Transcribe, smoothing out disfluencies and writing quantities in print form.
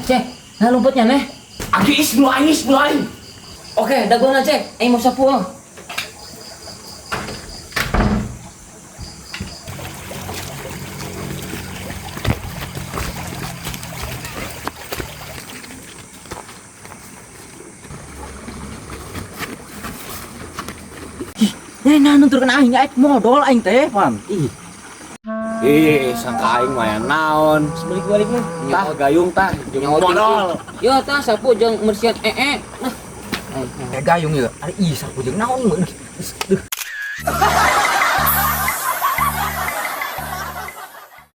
Cek, nah lumputnya nih. Agis mulai. Oke, dagona cek. Mau sapu. Nah nuturkan aing modal aing teh, paham? Sangka aing mah naon. Balik mah. Tah gayung tah jeung modal. Yo tah sapu jeung mersian Nah. Gayung ieu. Ari sapu jeung naon.